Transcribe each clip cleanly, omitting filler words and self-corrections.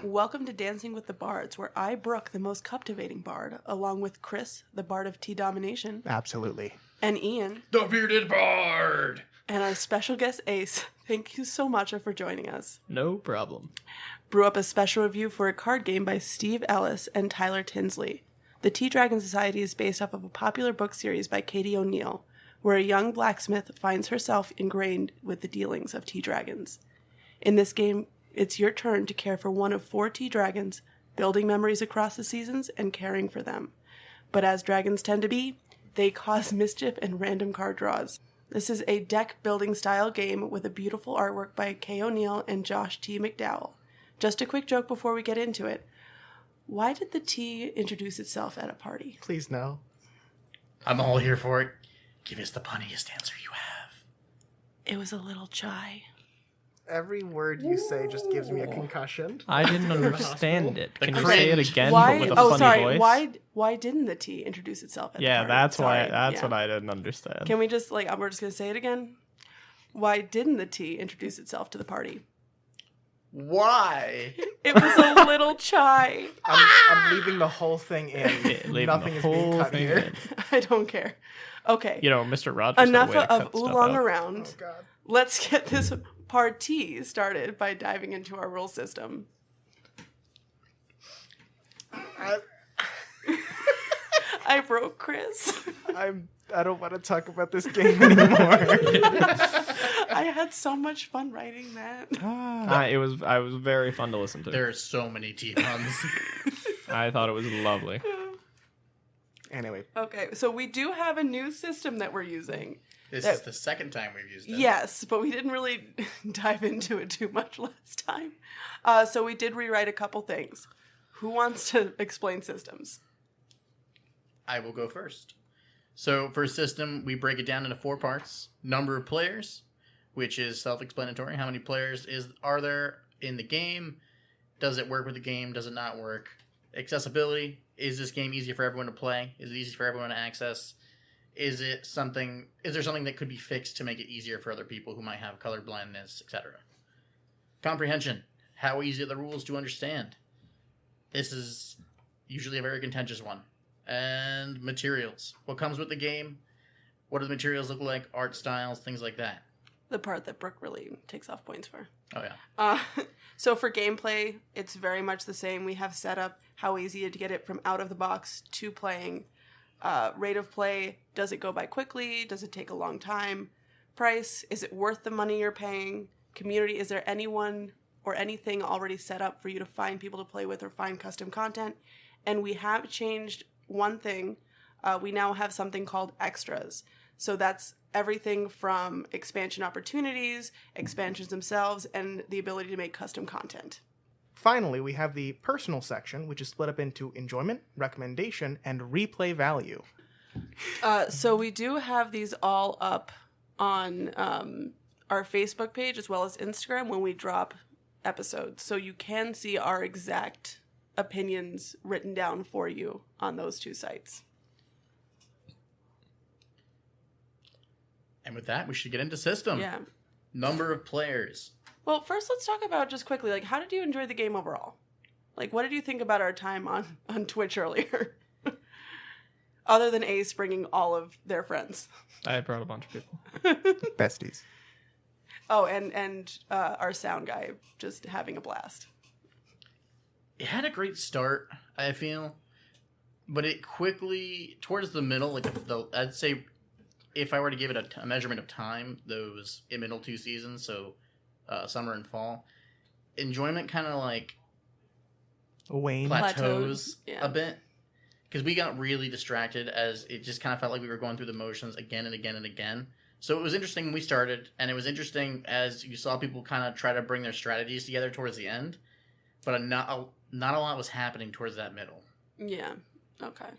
Welcome to Dancing with the Bards, where I, Brooke, the most captivating bard, along with Chris, the bard of tea domination. Absolutely. And Ian, the bearded bard. And our special guest, Ace. Thank you so much for joining us. No problem. Brew up a special review for a card game by Steve Ellis and Tyler Tinsley. The Tea Dragon Society is based off of a popular book series by Katie O'Neill, where a young blacksmith finds herself ingrained with the dealings of tea dragons. In this game, it's your turn to care for one of 4 tea dragons, building memories across the seasons and caring for them. But as dragons tend to be, they cause mischief and random card draws. This is a deck-building style game with a beautiful artwork by Kay O'Neill and Josh T. McDowell. Just a quick joke before we get into it. Why did the tea introduce itself at a party? Please no. I'm all here for it. Give us the punniest answer you have. It was a little chai. Every word you say just gives me a concussion. I didn't understand it. Can you say it again, Why? but with a funny voice? Why didn't the tea introduce itself at the party? That's Sorry. why. That's what I didn't understand. Can we just we're just gonna say it again? Why didn't the tea introduce itself to the party? Why? It was a little chai. I'm leaving the whole thing in. Nothing is being cut here. In. I don't care. Okay. Mr. Rogers. Enough had a way to of cut stuff oolong out. around. Oh, God. Let's get this party started by diving into our rule system. I broke Chris. I don't want to talk about this game anymore. I had so much fun writing that. I was very fun to listen to. There are so many tea puns. I thought it was lovely. Anyway. Okay, so we do have a new system that we're using. This is the second time we've used it. Yes, but we didn't really dive into it too much last time. So we did rewrite a couple things. Who wants to explain systems? I will go first. So for a system, we break it down into 4 parts. Number of players, which is self-explanatory. How many players are there in the game? Does it work with the game? Does it not work? Accessibility. Is this game easy for everyone to play? Is it easy for everyone to access? Is there something that could be fixed to make it easier for other people who might have color blindness, etc.? Comprehension. How easy are the rules to understand? This is usually a very contentious one. And materials. What comes with the game? What do the materials look like? Art styles, things like that. The part that Brooke really takes off points for. Oh, yeah. So for gameplay, it's very much the same. We have set up how easy to get it from out of the box to playing. Rate of play, does it go by quickly? Does it take a long time? Price, is it worth the money you're paying? Community, is there anyone or anything already set up for you to find people to play with or find custom content? And we have changed one thing. We now have something called extras. So that's everything from expansion opportunities, expansions themselves, and the ability to make custom content. Finally, we have the personal section, which is split up into enjoyment, recommendation, and replay value. So we do have these all up on our Facebook page as well as Instagram when we drop episodes. So you can see our exact opinions written down for you on those 2 sites. And with that, we should get into system. Yeah. Number of players. Well, first let's talk about just quickly, how did you enjoy the game overall? What did you think about our time on Twitch earlier? Other than Ace bringing all of their friends. I brought a bunch of people. Besties. Oh, and our sound guy just having a blast. It had a great start, I feel. But it quickly, towards the middle, I'd say if I were to give it a measurement of time, those middle 2 seasons, so summer and fall, enjoyment kind of Wayne. plateaus yeah. a bit. Because we got really distracted as it just kind of felt like we were going through the motions again and again and again. So it was interesting when we started, and it was interesting as you saw people kind of try to bring their strategies together towards the end. But not a lot was happening towards that middle. Yeah. Okay.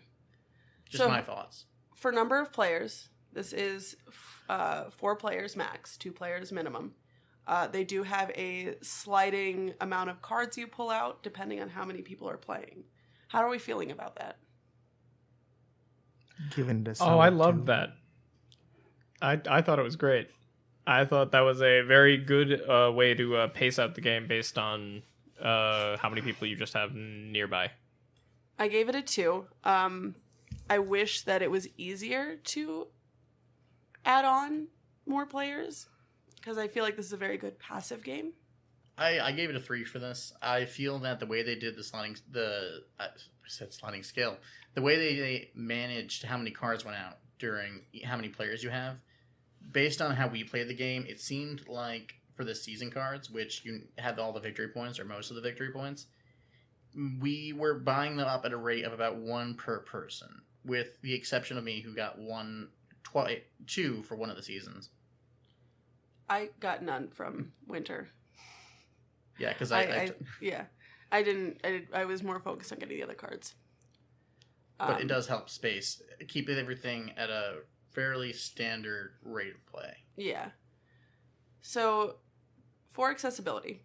Just my thoughts. For number of players, this is 4 players max, 2 players minimum. They do have a sliding amount of cards you pull out depending on how many people are playing. How are we feeling about that? Given to I loved that. I thought it was great. I thought that was a very good way to pace out the game based on how many people you just have nearby. I gave it a 2. I wish that it was easier to add on more players, because I feel like this is a very good passive game. I gave it a 3 for this. I feel that the way they did I said sliding scale, the way they managed how many cards went out during how many players you have, based on how we played the game, it seemed like for the season cards, which you had all the victory points or most of the victory points, we were buying them up at a rate of about 1 per person, with the exception of me, who got 2 for one of the seasons. I got none from Winter. Yeah, because I was more focused on getting the other cards. But it does help space, keep everything at a fairly standard rate of play. Yeah. So, for accessibility,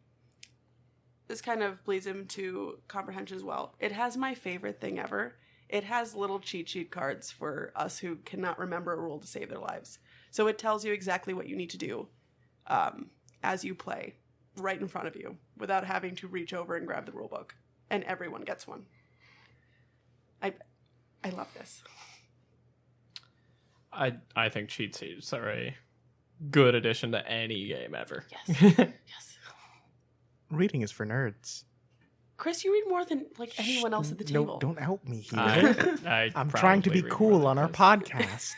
this kind of bleeds into comprehension as well. It has my favorite thing ever. It has little cheat sheet cards for us who cannot remember a rule to save their lives. So it tells you exactly what you need to do as you play, right in front of you, without having to reach over and grab the rule book. And everyone gets one. I love this. I think cheat sheets are a good addition to any game ever. Yes. Yes. Reading is for nerds. Chris, you read more than anyone else at the table. No, don't help me here. I'm trying to be cool on our podcast.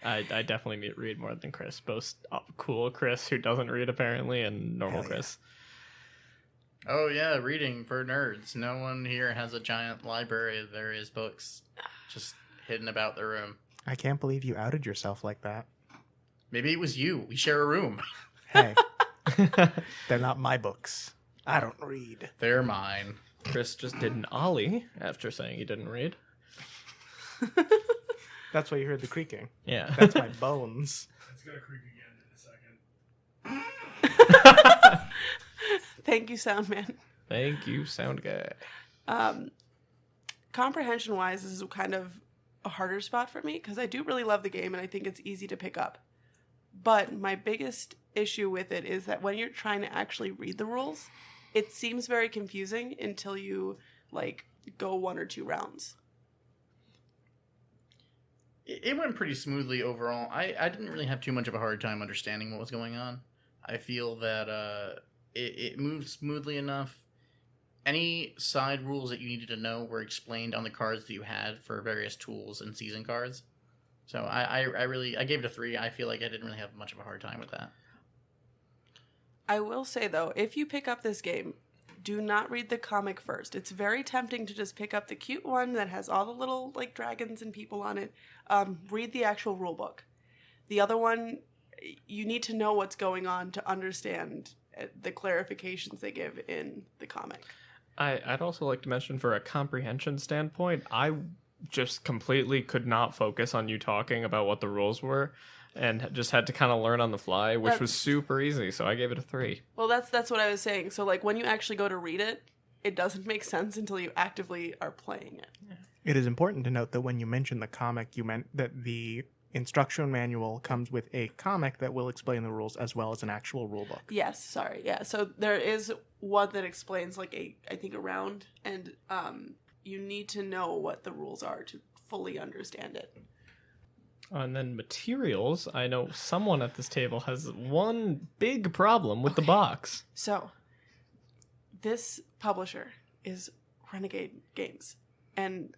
I definitely read more than Chris. Both cool Chris, who doesn't read apparently, and normal Chris. Oh yeah, reading for nerds. No one here has a giant library of various books just hidden about the room. I can't believe you outed yourself like that. Maybe it was you. We share a room. Hey, they're not my books. I don't read. They're mine. Chris just did an ollie after saying he didn't read. That's why you heard the creaking. Yeah. That's my bones. It's going to creak again in a second. Thank you, sound man. Thank you, sound guy. Comprehension-wise, this is kind of a harder spot for me, because I do really love the game, and I think it's easy to pick up. But my biggest issue with it is that when you're trying to actually read the rules, it seems very confusing until you, go 1 or 2 rounds. It went pretty smoothly overall. I didn't really have too much of a hard time understanding what was going on. I feel that it moved smoothly enough. Any side rules that you needed to know were explained on the cards that you had for various tools and season cards. So I gave it a 3. I feel like I didn't really have much of a hard time with that. I will say, though, if you pick up this game, do not read the comic first. It's very tempting to just pick up the cute one that has all the little, dragons and people on it. Read the actual rule book. The other one, you need to know what's going on to understand the clarifications they give in the comic. I'd also like to mention, for a comprehension standpoint, I just completely could not focus on you talking about what the rules were, and just had to kind of learn on the fly, which was super easy, so I gave it a 3. Well, that's what I was saying. So, when you actually go to read it, it doesn't make sense until you actively are playing it. Yeah. It is important to note that when you mentioned the comic, you meant that the instruction manual comes with a comic that will explain the rules as well as an actual rule book. Yes, sorry. Yeah, so there is one that explains, I think a round, and you need to know what the rules are to fully understand it. And then materials. I know someone at this table has one big problem with the box. So, this publisher is Renegade Games. And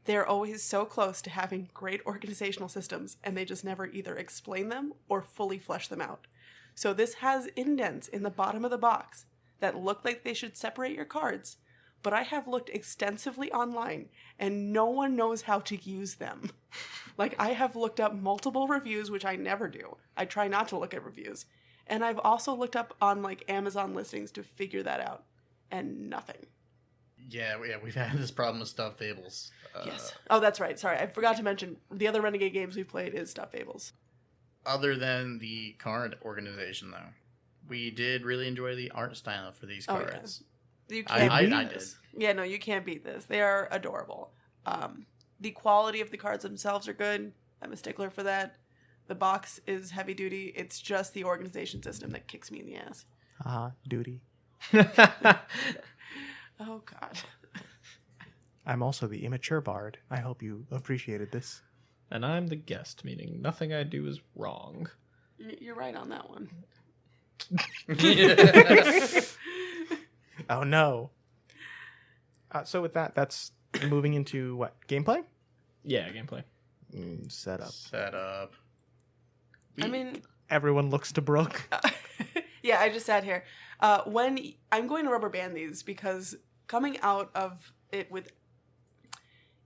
they're always so close to having great organizational systems, and they just never either explain them or fully flesh them out. So this has indents in the bottom of the box that look like they should separate your cards, but I have looked extensively online, and no one knows how to use them. I have looked up multiple reviews, which I never do. I try not to look at reviews. And I've also looked up on, Amazon listings to figure that out. And nothing. Yeah, we've had this problem with Stuffed Fables. Yes. Oh, that's right. Sorry, I forgot to mention, the other Renegade games we've played is Stuffed Fables. Other than the card organization, though, we did really enjoy the art style for these cards. Oh, yeah. You can't beat I this. did. Yeah, no, you can't beat this. They are adorable. The quality of the cards themselves are good. I'm a stickler for that. The box is heavy duty. It's just the organization system that kicks me in the ass. Duty. Oh, God. I'm also the immature bard. I hope you appreciated this. And I'm the guest, meaning nothing I do is wrong. You're right on that one. Oh, no. So with that, that's moving into what? Gameplay? Yeah, gameplay. Setup. Setup. I mean... Everyone looks to Brooke. Yeah, I just sat here. When I'm going to rubber band these because coming out of it with...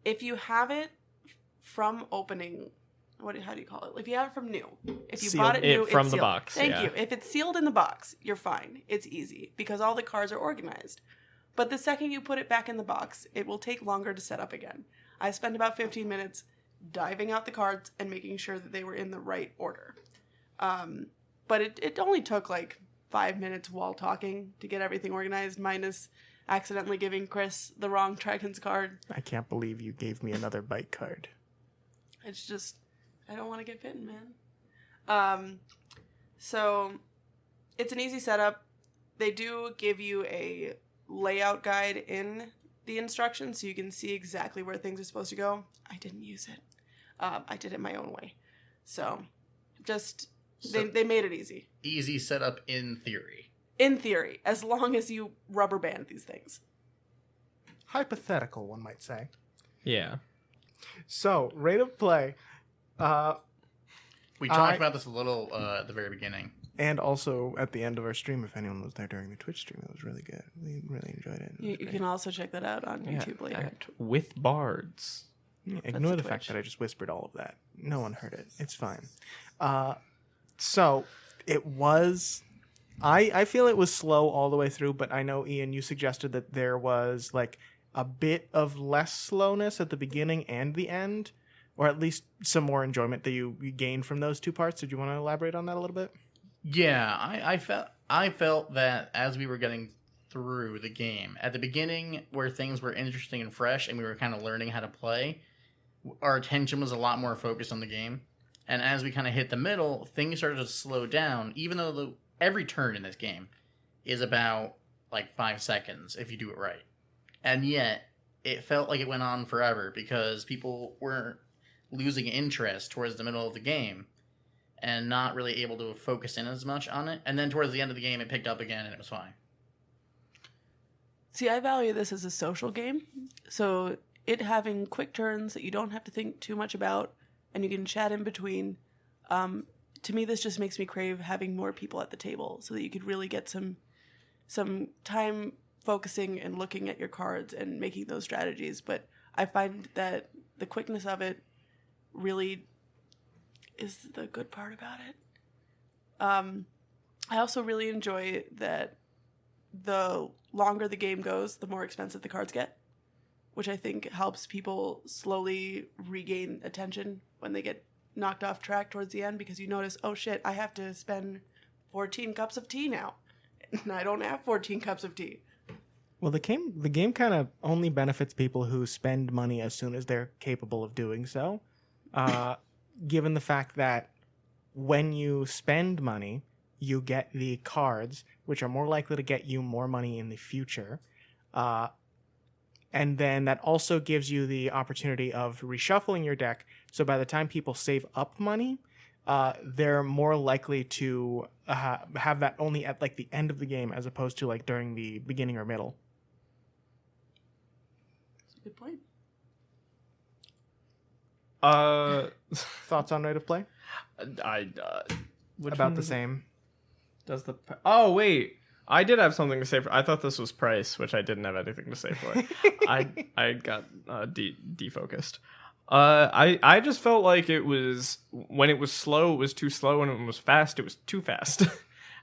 If you have it from opening... How do you call it? If you have it from new. If you Sealed. bought it new, It from it's the sealed. box, Thank yeah. you. If it's sealed in the box, you're fine. It's easy because all the cards are organized. But the second you put it back in the box, it will take longer to set up again. I spent about 15 minutes diving out the cards and making sure that they were in the right order. But it only took like 5 minutes while talking to get everything organized, minus accidentally giving Chris the wrong Dragon's card. I can't believe you gave me another bite card. It's just, I don't want to get bitten, man. So it's an easy setup. They do give you a layout guide in the instructions so you can see exactly where things are supposed to go. I didn't use it. I did it my own way. So just, they made it easy. Easy setup in theory. In theory, as long as you rubber band these things. Hypothetical, one might say. Yeah. So, rate of play. We talked about this a little at the very beginning. And also at the end of our stream, if anyone was there during the Twitch stream, it was really good. We really enjoyed it. You can also check that out on YouTube later. At With Bards. Yeah, ignore a the fact Twitch. that I just whispered all of that. No one heard it. It's fine. So, it was... I feel it was slow all the way through, but I know, Ian, you suggested that there was like a bit of less slowness at the beginning and the end, or at least some more enjoyment that you gained from those two parts. Did you want to elaborate on that a little bit? Yeah, I felt that as we were getting through the game, at the beginning where things were interesting and fresh and we were kind of learning how to play, our attention was a lot more focused on the game. And as we kind of hit the middle, things started to slow down, even though every turn in this game is about like 5 seconds if you do it right. And yet, it felt like it went on forever because people weren't losing interest towards the middle of the game and not really able to focus in as much on it. And then towards the end of the game, it picked up again and it was fine. See, I value this as a social game. So it having quick turns that you don't have to think too much about and you can chat in between. To me, this just makes me crave having more people at the table so that you could really get some time focusing and looking at your cards and making those strategies. But I find that the quickness of it really is the good part about it. I also really enjoy that the longer the game goes, the more expensive the cards get, which I think helps people slowly regain attention when they get knocked off track towards the end, because you notice, oh shit, I have to spend 14 cups of tea now. And I don't have 14 cups of tea. Well, the game kind of only benefits people who spend money as soon as they're capable of doing so. Given the fact that when you spend money, you get the cards, which are more likely to get you more money in the future. And then that also gives you the opportunity of reshuffling your deck. So by the time people save up money, they're more likely to have that only at like the end of the game as opposed to like during the beginning or middle. That's a good point. Thoughts on rate of play? About the same. Does the... Oh, wait. I did have something to say for... I thought this was price, which I didn't have anything to say for. I got defocused. I just felt like it was... When it was slow, it was too slow. When it was fast, it was too fast.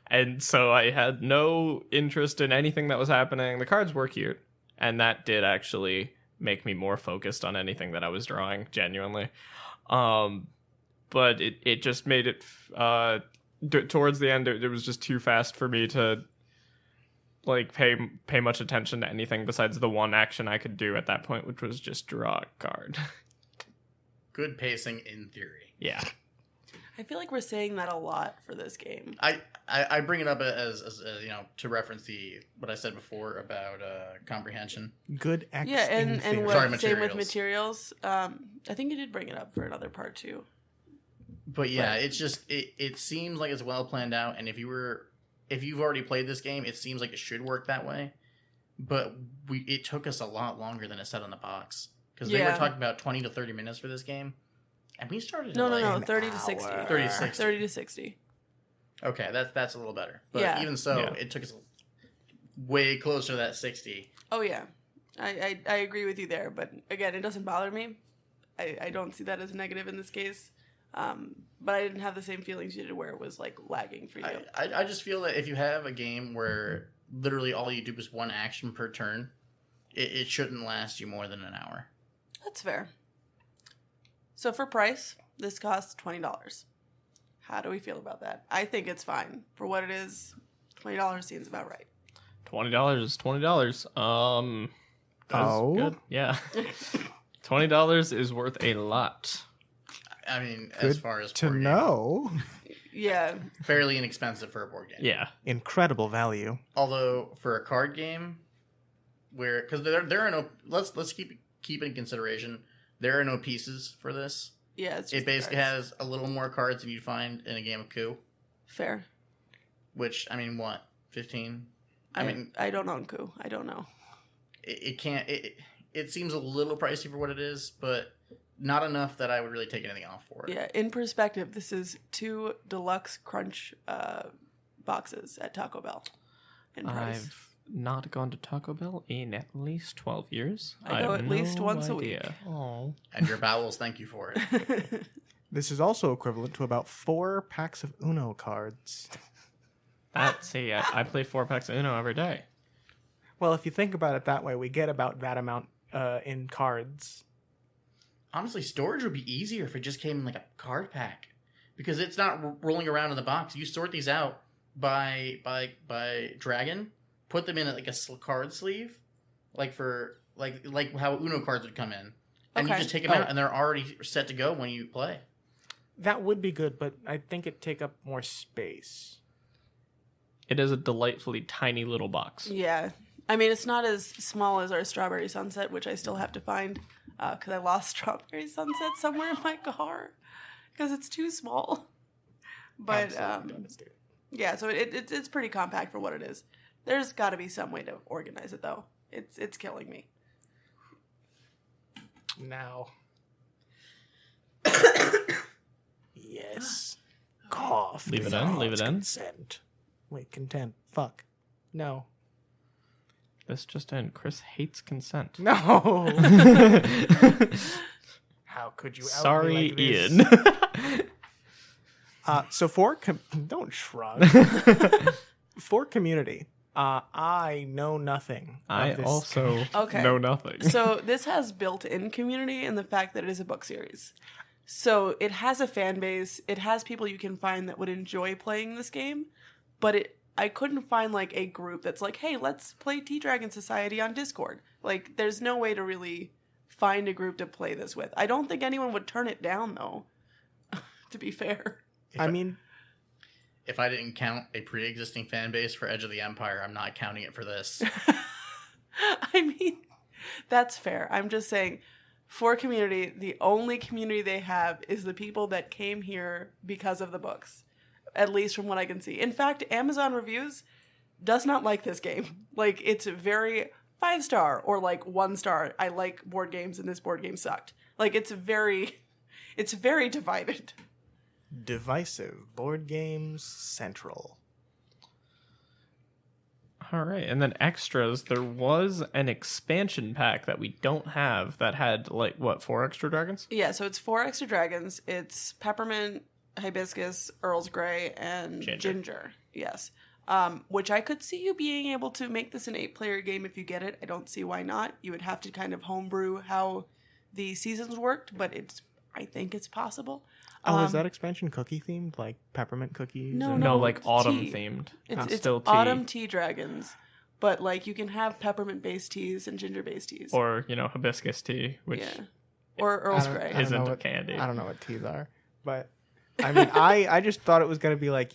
And so I had no interest in anything that was happening. The cards were cute. And that did actually make me more focused on anything that I was drawing, genuinely. But it just made it... towards the end, it was just too fast for me to... like pay much attention to anything besides the one action I could do at that point, which was just draw a card. Good pacing in theory. Yeah. I feel like we're saying that a lot for this game. I bring it up as to reference what I said before about comprehension. Good X Yeah, in and theory. what, Sorry, same with materials. materials. I think you did bring it up for another part too. But yeah, it's just it seems like it's well planned out, and if you've already played this game, it seems like it should work that way. But it took us a lot longer than it said on the box, because they were talking about 20 to 30 minutes for this game, and we started. No, at 30 to 60. 30 to 60. 30 to 60. Okay, that's a little better. But Yeah. even so, it took us way closer to that 60. Oh yeah, I agree with you there. But again, it doesn't bother me. I don't see that as a negative in this case. But I didn't have the same feelings you did where it was like lagging for you. I just feel that if you have a game where literally all you do is one action per turn, it shouldn't last you more than an hour. That's fair. So for price, this costs $20. How do we feel about that? I think it's fine. For what it is, $20 seems about right. $20 is $20. That's Oh? good. Yeah. $20 is worth a lot. I mean, Good as far as to board game, know. Yeah. fairly inexpensive for a board game. Yeah. Incredible value. Although for a card game, because there are no let's keep it in consideration. There are no pieces for this. Yeah, it's just It basically cards. has a little more cards than you'd find in a game of Coup. Fair. Which, I mean, what, 15? I don't own Coup. I don't know. It can't. It seems a little pricey for what it is, but not enough that I would really take anything off for it. Yeah, in perspective, this is 2 deluxe crunch boxes at Taco Bell in price. I've not gone to Taco Bell in at least 12 years. I go have at least no once a idea. Oh. And your bowels thank you for it. This is also equivalent to about 4 packs of Uno cards. See, I play 4 packs of Uno every day. Well, if you think about it that way, we get about that amount in cards. Honestly, storage would be easier if it just came in like a card pack, because it's not rolling around in the box. You sort these out by dragon, put them in like a card sleeve, like for like how Uno cards would come in, and you Okay. just take them out, and they're already set to go when you play. That would be good, but I think it'd take up more space. It is a delightfully tiny little box. Yeah. I mean, it's not as small as our Strawberry Sunset, which I still have to find because I lost Strawberry Sunset somewhere in my car because it's too small. But Absolutely devastating. yeah, so it's pretty compact for what it is. There's got to be some way to organize it, though. It's killing me. Now. Yes. Cough. Leave it does in, not leave it in. Consent. Wait, content. Fuck. No. This just in. Chris hates consent. No. How could you? Out Sorry, me like this? Ian. So don't shrug. For community, I know nothing. I of this also Okay. know nothing. So this has built-in community in the fact that it is a book series. So it has a fan base. It has people you can find that would enjoy playing this game, but I couldn't find like a group that's like, hey, let's play T-Dragon Society on Discord. Like, there's no way to really find a group to play this with. I don't think anyone would turn it down, though, to be fair. I mean, If I didn't count a pre-existing fan base for Edge of the Empire, I'm not counting it for this. I mean, that's fair. I'm just saying, for community, the only community they have is the people that came here because of the books. At least from what I can see. In fact, Amazon Reviews does not like this game. Like, it's very 5-star or like 1-star. I like board games and this board game sucked. Like, it's very divided. divisive board games central. All right, and then extras. There was an expansion pack that we don't have that had like what 4 extra dragons? Yeah, so it's 4 extra dragons. It's peppermint, hibiscus, Earl's Grey, and ginger. Yes. Which I could see you being able to make this an 8-player game if you get it. I don't see why not. You would have to kind of homebrew how the seasons worked, but I think it's possible. Oh, is that expansion cookie themed, like peppermint cookies? No, No, like it's autumn tea. themed. It's still tea. autumn tea dragons, but like you can have peppermint-based teas and ginger-based teas. Or hibiscus tea, which yeah. Or Earl's Grey. Isn't a candy. I don't know what teas are, but I mean, I just thought it was going to be like,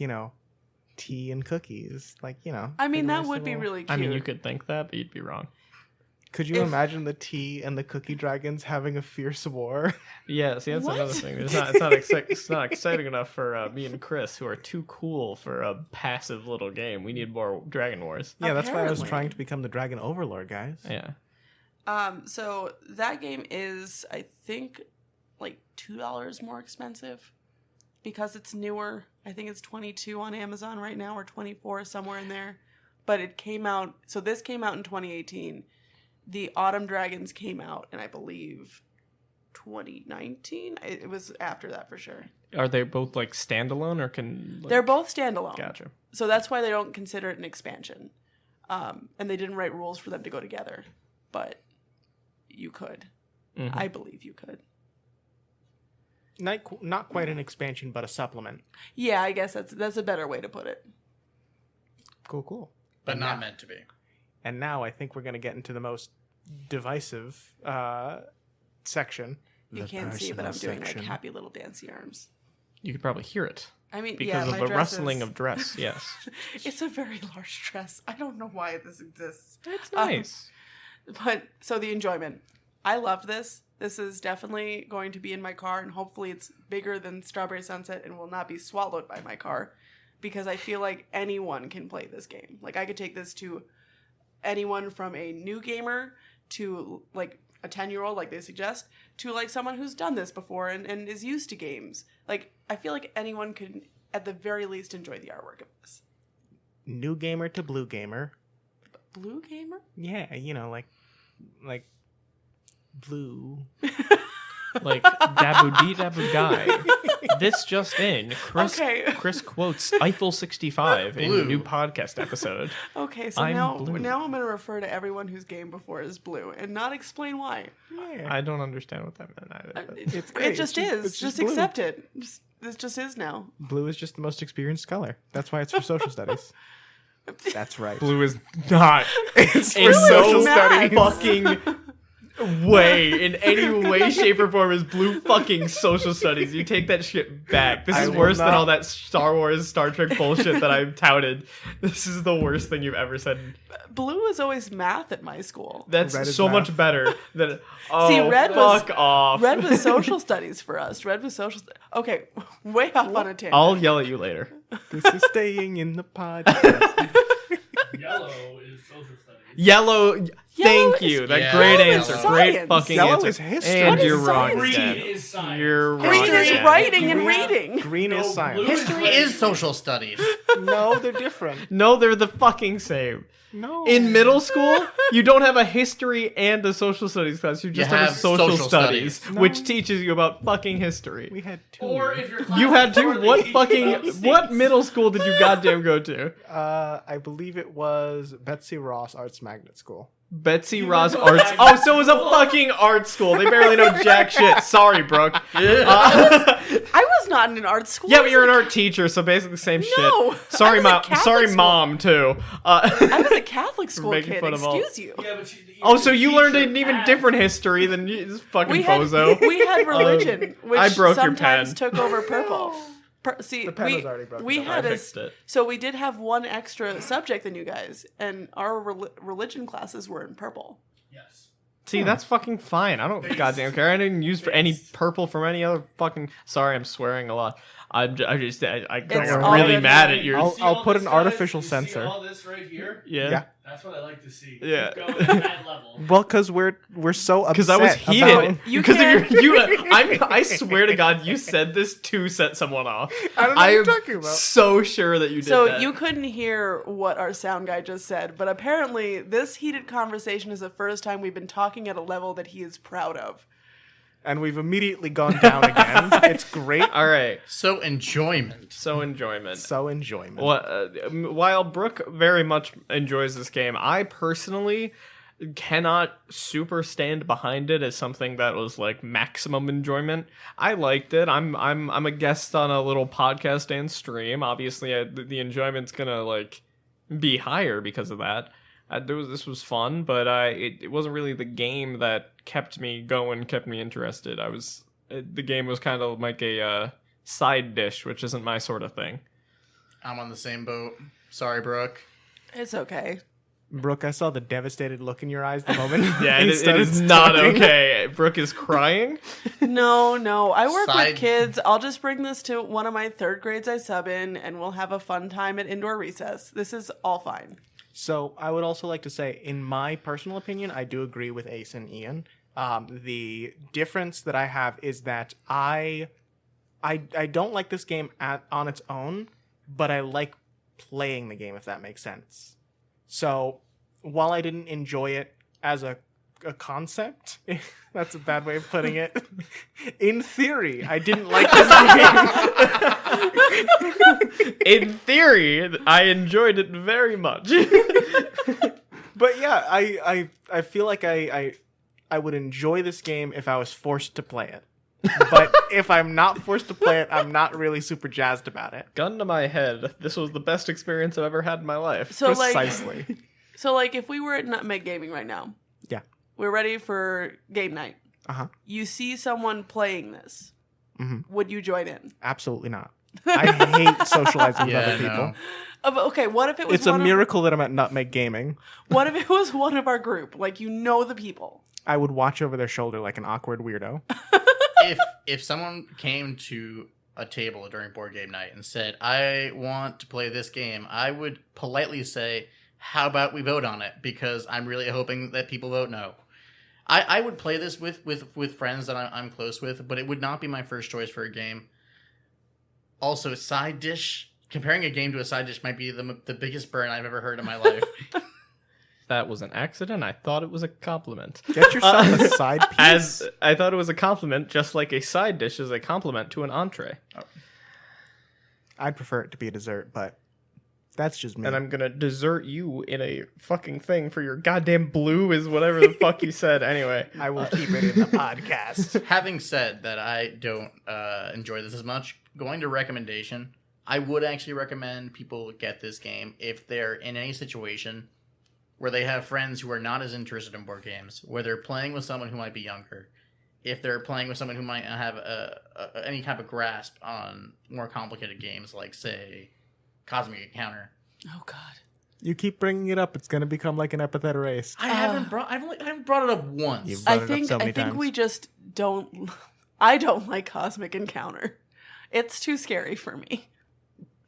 tea and cookies. Like, I mean, a that nice would be little- really cute. I mean, you could think that, but you'd be wrong. Could you imagine the tea and the cookie dragons having a fierce war? Yeah, see, that's What? another thing. It's not exciting enough for me and Chris, who are too cool for a passive little game. We need more Dragon Wars. Yeah, that's why I was Apparently. trying to become the dragon overlord, guys. Yeah. So that game is, I think, like $2 more expensive because it's newer. I think it's 22 on Amazon right now, or 24, somewhere in there. But it came out. So this came out in 2018. The Autumn Dragons came out in, I believe, 2019. It was after that for sure. Are they both like standalone or can? Like... They're both standalone. Gotcha. So that's why they don't consider it an expansion. And they didn't write rules for them to go together. But you could. Mm-hmm. I believe you could. Not quite an expansion, but a supplement. Yeah, I guess that's a better way to put it. Cool. But And not now- meant to be. And now I think we're going to get into the most divisive section. You The can't see, but I'm personal doing section. like happy little dancey arms. You could probably hear it I mean, because yeah, of my the dress rustling is- of dress. Yes, It's a very large dress. I don't know why this exists. it's nice. But so the enjoyment. I loved this. This is definitely going to be in my car, and hopefully it's bigger than Strawberry Sunset and will not be swallowed by my car, because I feel like anyone can play this game. Like, I could take this to anyone from a new gamer to like a 10-year-old, like they suggest, to like someone who's done this before and is used to games. Like, I feel like anyone could at the very least enjoy the artwork of this. New gamer to blue gamer. Blue gamer? Yeah, like blue. Like Dabu Dee Dabu Guy. This just in. Okay. Chris quotes Eiffel 65 in Blue. a new podcast episode. Okay, so I'm now blue. I'm going to refer to everyone whose game before is blue and not explain why. Yeah. I don't understand what that meant either. but- It great. just It's is. just Just blue. accept it. This just is now. Blue is just the most experienced color. That's why it's for social studies. That's right. Blue is not It's in for social mad. studies. fucking way, in any way, shape, or form is blue fucking social studies. You take that shit back. This I is will worse than not. all that Star Wars, Star Trek bullshit that I've touted. This is the worst thing you've ever said. Blue is always math at my school. That's Red is so math. much better than. Oh, See, red was- fuck off. Red was social studies for us. Red was social. Okay, way off on a tangent. I'll yell at you later. This is staying in the podcast. Yellow is social studies. Yellow. Thank is- you. That Yeah. great Yellow answer. is Great science. fucking Yellow answer. is history. And What is you're wrong science? Green again. is science. You're wrong Green is again. writing and Green- reading. Green No, is science. blue is History writing. is social studies. No, they're different. No, they're the fucking same. No. In middle school, you don't have a history and a social studies class. You just You have a have social social studies, studies. which teaches you about fucking history. we had two. Or if your class You had is to. short, they What teach you fucking? about What states. middle school did you goddamn go to? I believe it was Betsy Ross Arts Magnet School. Betsy You Ross went to a Arts. magnet Oh, so it was a school? fucking art school. They barely know jack shit. Sorry, Brooke. I was not in an art school. Yeah, but you're an art teacher, so basically the same No, shit. Sorry, I was a mom. Catholic Sorry, school. mom too. I was a Catholic school making kid. fun of all- Excuse you. Yeah, but you Oh, so you learned teacher an even had- different history than you, this fucking We had bozo. we had religion, which I broke your sometimes pen. took over purple. See, The pen was already broken. we Don't had I a fixed it. so we did have one extra subject than you guys, and our religion classes were in purple. Yes. See, that's fucking fine. I don't goddamn care. I didn't use for any purple from any other fucking. Sorry, I'm swearing a lot. I got really all mad good. at your. I'll- See all put this, an guys? artificial You see censor. all this right here? Yeah. Yeah. That's what I like to see. Yeah. Keep going at that level. Well, because we're so upset. Because I was about- heated. You Because can't- I swear to God, you said this to set someone off. I don't know what you're talking about. So sure that you did So that. you couldn't hear what our sound guy just said, but apparently this heated conversation is the first time we've been talking at a level that he is proud of. And we've immediately gone down again. It's great. All right. So enjoyment. So enjoyment. So enjoyment. While Brooke very much enjoys this game, I personally cannot super stand behind it as something that was like maximum enjoyment. I liked it. I'm a guest on a little podcast and stream. Obviously, the enjoyment's gonna like be higher because of that. This was fun, but it wasn't really the game that kept me going, kept me interested. The game was kind of like a side dish, which isn't my sort of thing. I'm on the same boat. Sorry, Brooke. It's okay. Brooke, I saw the devastated look in your eyes the moment. Yeah, he it started is not talking. okay. Brooke is crying. No. I work Side- with kids. I'll just bring this to one of my third grades I sub in, and we'll have a fun time at indoor recess. This is all fine. So I would also like to say, in my personal opinion, I do agree with Ace and Ian. The difference that I have is that I don't like this game on its own, but I like playing the game, if that makes sense. So while I didn't enjoy it as a concept, that's a bad way of putting it. In theory, I didn't like this game. In theory, I enjoyed it very much. But yeah, I feel like I would enjoy this game if I was forced to play it. But if I'm not forced to play it, I'm not really super jazzed about it. Gun to my head, this was the best experience I've ever had in my life. So Precisely. like if we were at Nutmeg Gaming right now, Yeah. we're ready for game night. Uh-huh. You see someone playing this. Mm-hmm. Would you join in? Absolutely not. I hate socializing with other people. no. Okay, what if it was It's a one of- miracle that I'm at Nutmeg Gaming. what if it was one of our group? Like, you know the people. I would watch over their shoulder like an awkward weirdo. If someone came to a table during board game night and said, I want to play this game, I would politely say, how about we vote on it? Because I'm really hoping that people vote no. I would play this with friends that I'm close with, but it would not be my first choice for a game. Also, side dish. Comparing a game to a side dish might be the biggest burn I've ever heard in my life. That was an accident. I thought it was a compliment. Get yourself a side piece. As I thought it was a compliment, just like a side dish is a compliment to an entree. I'd prefer it to be a dessert, but that's just me. And I'm gonna desert you in a fucking thing for your goddamn blue is whatever the fuck you said. Anyway, I will keep it in the podcast. Having said that, I don't enjoy this as much. Going to recommendation, I would actually recommend people get this game if they're in any situation where they have friends who are not as interested in board games, where they're playing with someone who might be younger, if they're playing with someone who might not have any type of grasp on more complicated games like, say, Cosmic Encounter. Oh, God. You keep bringing it up, it's going to become like an epithet race. I haven't brought it up once. You've brought it up so many I think times. we just don't... I don't like Cosmic Encounter. It's too scary for me.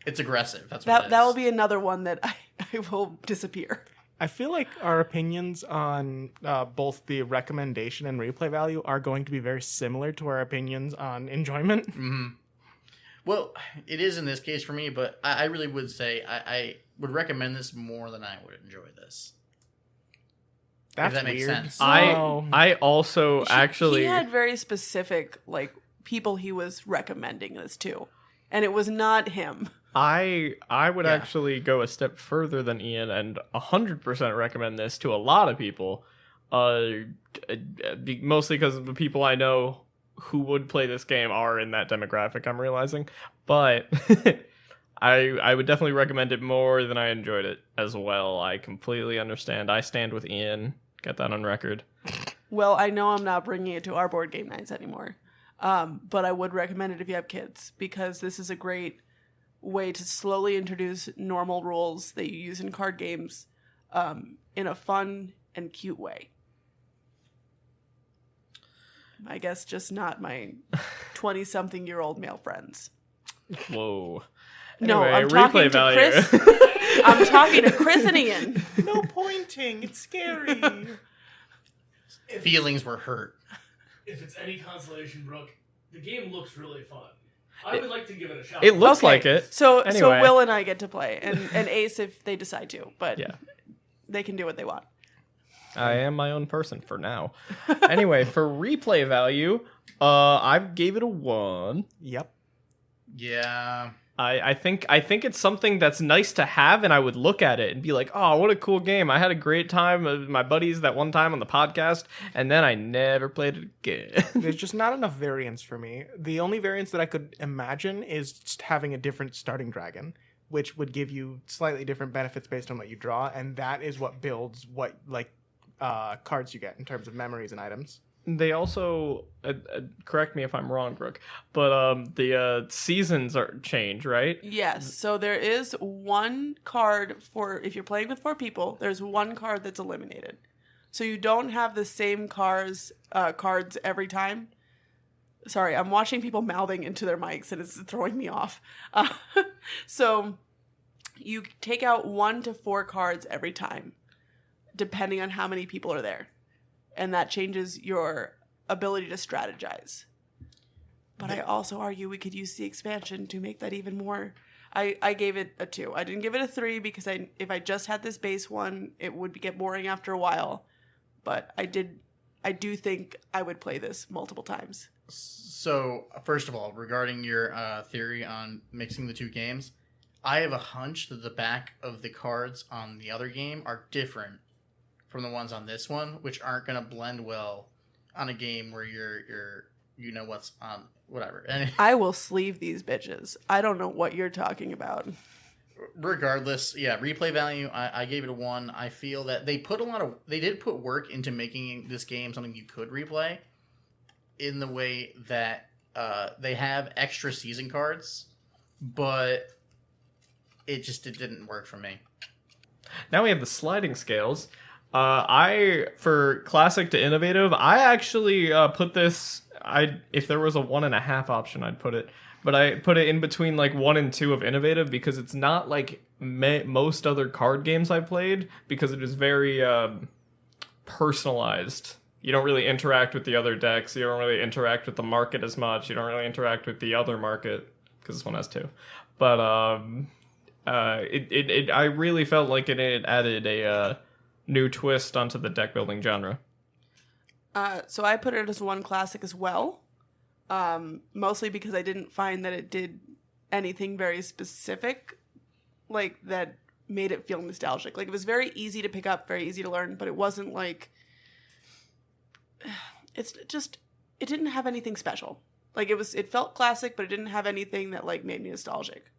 It's aggressive. That's what it is. That will be another one that I will disappear. I feel like our opinions on both the recommendation and replay value are going to be very similar to our opinions on enjoyment. Mm-hmm. Well, it is in this case for me, but I really would say I would recommend this more than I would enjoy this. That's that makes weird. sense. I also actually He had very specific, like, people he was recommending this to. And it was not him. I would actually go a step further than Ian and 100% recommend this to a lot of people. Mostly because the people I know who would play this game are in that demographic, I'm realizing. But I would definitely recommend it more than I enjoyed it as well. I completely understand. I stand with Ian. Get that on record. Well, I know I'm not bringing it to our board game nights anymore. But I would recommend it if you have kids, because this is a great way to slowly introduce normal rules that you use in card games in a fun and cute way. I guess just not my 20-something-year-old male friends. Whoa. No, Anyway, I'm talking replay to value. Chris. I'm talking to Chris and Ian. No pointing. It's scary. Feelings were hurt. If it's any consolation, Brooke, the game looks really fun. I would like to give it a shot. It looks Okay, like it. So Anyway. Will and I get to play, and Ace if they decide to, but Yeah. they can do what they want. I am my own person for now. Anyway, for replay value, I gave it a 1. Yep. Yeah. I think it's something that's nice to have, and I would look at it and be like, oh, what a cool game. I had a great time with my buddies that one time on the podcast, and then I never played it again. There's just not enough variance for me. The only variance that I could imagine is just having a different starting dragon, which would give you slightly different benefits based on what you draw, and that is what builds what cards you get in terms of memories and items. they also correct me if I'm wrong, Brooke, but the seasons are change, right? Yes. So there is one card for if you're playing with 4 people. There's one card that's eliminated. So you don't have the same cards every time. Sorry, I'm watching people mouthing into their mics and it's throwing me off. So you take out 1 to 4 cards every time, depending on how many people are there. And that changes your ability to strategize. But I also argue we could use the expansion to make that even more. I gave it a 2. I didn't give it a 3 because if I just had this base one, it would get boring after a while. But I do think I would play this multiple times. So, first of all, regarding your theory on mixing the 2 games, I have a hunch that the back of the cards on the other game are different from the ones on this one, which aren't going to blend well on a game where you know what's on whatever. And I will sleeve these bitches. I don't know what you're talking about. Regardless, yeah, replay value, I gave it a 1. I feel that they did put work into making this game something you could replay in the way that they have extra season cards, but it didn't work for me. Now we have the sliding scales. For classic to innovative, I actually put this. If there was a 1.5 option, I'd put it, but I put it in between like 1 and 2 of innovative because it's not like most other card games I've played because it is very personalized. You don't really interact with the other decks. You don't really interact with the market as much. You don't really interact with the other market because this one has 2. But I really felt like it added a new twist onto the deck building genre. So I put it as 1 classic as well, mostly because I didn't find that it did anything very specific, like that made it feel nostalgic. Like it was very easy to pick up, very easy to learn, but it wasn't like it didn't have anything special. Like it felt classic, but it didn't have anything that like made me nostalgic.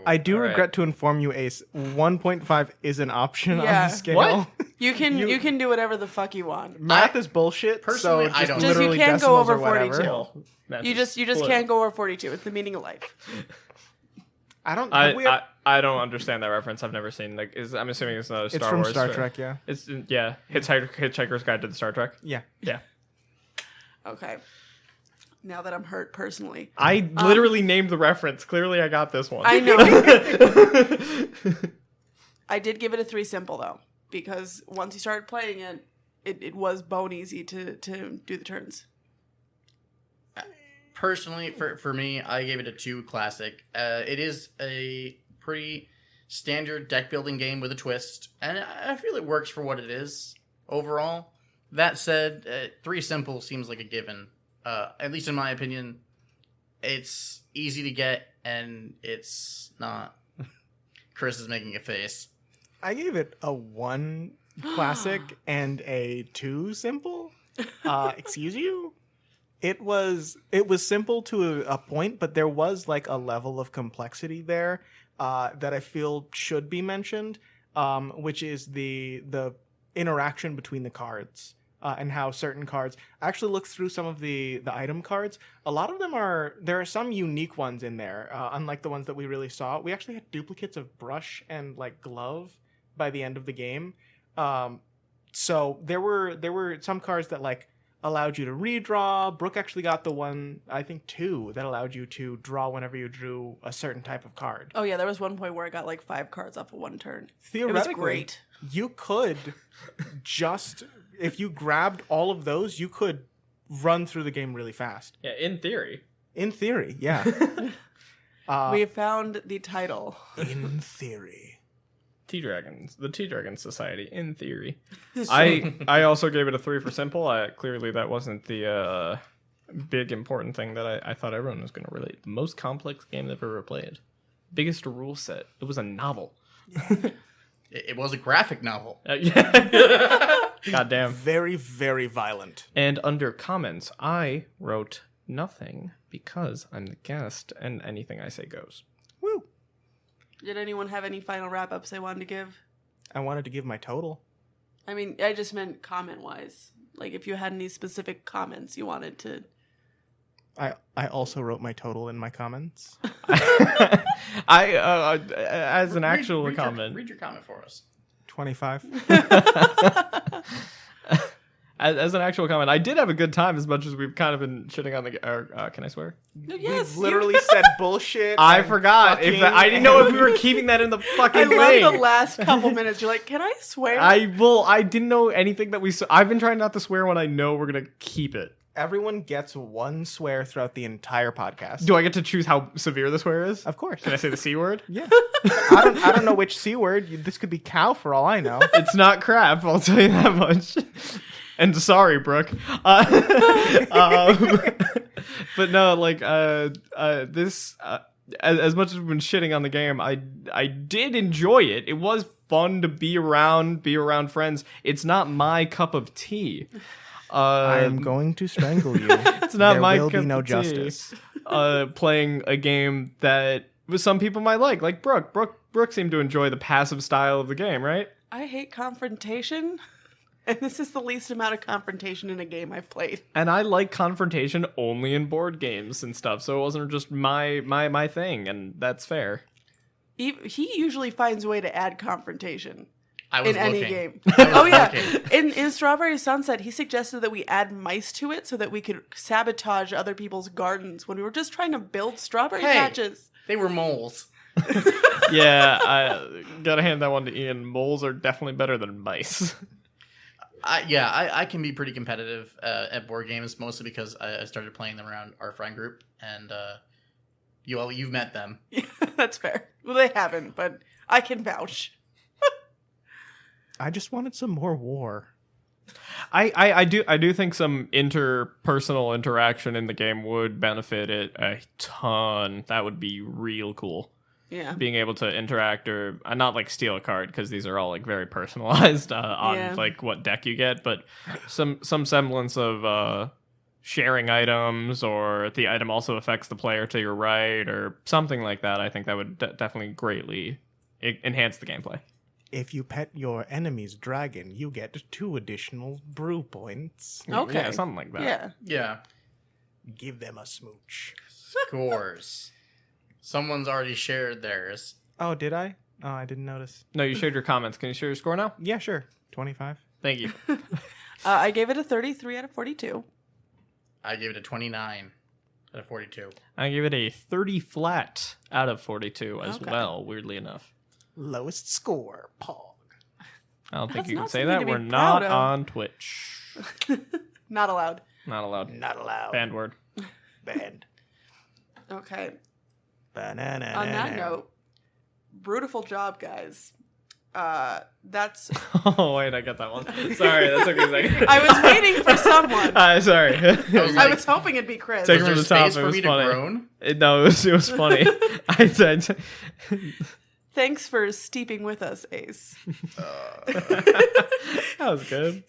I do All regret right. to inform you, Ace. 1.5 is an option on Yeah. the scale. What? You can do whatever the fuck you want. Math is bullshit. Personally, so I just don't. Just you literally can't go decimals over or whatever. 42. Well, math You is just split. can't go over 42. It's the meaning of life. I don't. have we- I don't understand that reference. I've never seen. I'm assuming it's another Star it's from Wars. Star right? Trek. Yeah. It's Hitchhiker's Guide to the Star Trek. Yeah. Yeah. Okay. Now that I'm hurt personally. I literally named the reference. Clearly, I got this one. I know. I did give it a 3 simple though, because once you started playing it was bone easy to do the turns. Personally, for me, I gave it a 2 classic. It is a pretty standard deck building game with a twist, and I feel it works for what it is overall. That said, 3 simple seems like a given. At least in my opinion, it's easy to get, and it's not. Chris is making a face. I gave it a 1 classic and a 2 simple. Excuse you? It was simple to a point, but there was like a level of complexity there that I feel should be mentioned, which is the interaction between the cards. And how certain cards actually look through some of the item cards. A lot of them there are some unique ones in there, unlike the ones that we really saw. We actually had duplicates of brush and like glove by the end of the game. So there were some cards that like allowed you to redraw. Brooke actually got the one, I think 2, that allowed you to draw whenever you drew a certain type of card. Oh yeah, there was one point where I got like 5 cards off of 1 turn. Theoretically, It was great. You could just, if you grabbed all of those, you could run through the game really fast. Yeah, in theory. In theory, yeah. We found the title. In theory. The T-Dragon Society, in theory. I also gave it a 3 for simple. Clearly that wasn't the big important thing that I thought everyone was going to relate. The most complex game they've ever played. Biggest rule set. It was a novel. It was a graphic novel. Goddamn. Very, very violent. And under comments, I wrote nothing because I'm the guest and anything I say goes. Woo. Did anyone have any final wrap-ups they wanted to give? I wanted to give my total. I mean, I just meant comment-wise. Like if you had any specific comments you wanted to. I also wrote my total in my comments. As an actual comment. Read your comment for us. 25. As an actual comment, I did have a good time as much as we've kind of been shitting on the. Can I swear? Yes, We literally said bullshit. I and forgot. I didn't know if we were keeping that in the fucking I thing. love the last couple minutes. You're like, can I swear? I didn't know anything that we. I've been trying not to swear when I know we're gonna keep it. Everyone gets one swear throughout the entire podcast. Do I get to choose how severe the swear is? Of course. Can I say the C word? Yeah. I don't know which C word. This could be cow for all I know. It's not crap. I'll tell you that much. And sorry, Brooke. But no, like this. As much as we've been shitting on the game, I did enjoy it. It was fun to be around friends. It's not my cup of tea. I am going to strangle you. It's not there my will cup be no of tea. justice. Playing a game that some people might like Brooke. Brooke seemed to enjoy the passive style of the game, right? I hate confrontation. And this is the least amount of confrontation in a game I've played. And I like confrontation only in board games and stuff, so it wasn't just my thing, and that's fair. He usually finds a way to add confrontation. I was in any looking. game. I was Oh yeah, looking. in Strawberry Sunset, he suggested that we add mice to it so that we could sabotage other people's gardens when we were just trying to build strawberry patches. They were moles. Yeah, I gotta hand that one to Ian. Moles are definitely better than mice. I can be pretty competitive at board games, mostly because I started playing them around our friend group, and you've met them. That's fair. Well, they haven't, but I can vouch. I just wanted some more war. I do think some interpersonal interaction in the game would benefit it a ton. That would be real cool. Yeah. Being able to interact or not like steal a card, because these are all like very personalized on like what deck you get, but some semblance of sharing items, or the item also affects the player to your right or something like that. I think that would definitely greatly enhance the gameplay. If you pet your enemy's dragon, you get 2 additional brew points. Okay. Yeah, something like that. Yeah. Yeah. Give them a smooch. Scores. Someone's already shared theirs. Oh, did I? Oh, I didn't notice. No, you shared your comments. Can you share your score now? Yeah, sure. 25. Thank you. I gave it a 33 out of 42. I gave it a 29 out of 42. I give it a 30 flat out of 42 as Okay. well, weirdly enough. Lowest score, Pog. I don't think That's you can not say something that. to be We're proud not of. on Twitch. Not allowed. Not allowed. Not allowed. Banned word. Banned. Okay. Banana. On that note, beautiful job, guys. That's. Oh, wait, I got that one. Sorry, that took me a second. I was waiting for someone. Sorry. I was hoping it'd be Chris. Take Was it there from the top. space It for was me to funny. groan? No, it was funny. I said. Thanks for steeping with us, Ace. That was good.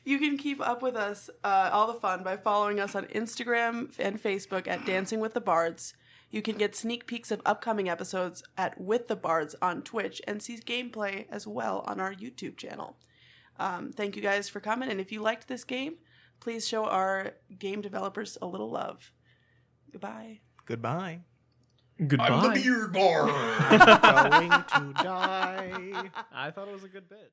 You can keep up with us, all the fun, by following us on Instagram and Facebook at Dancing with the Bards. You can get sneak peeks of upcoming episodes at With the Bards on Twitch and see gameplay as well on our YouTube channel. Thank you guys for coming, and if you liked this game, please show our game developers a little love. Goodbye. Goodbye. Goodbye. I'm the beard bar. Going to die. I thought it was a good bit.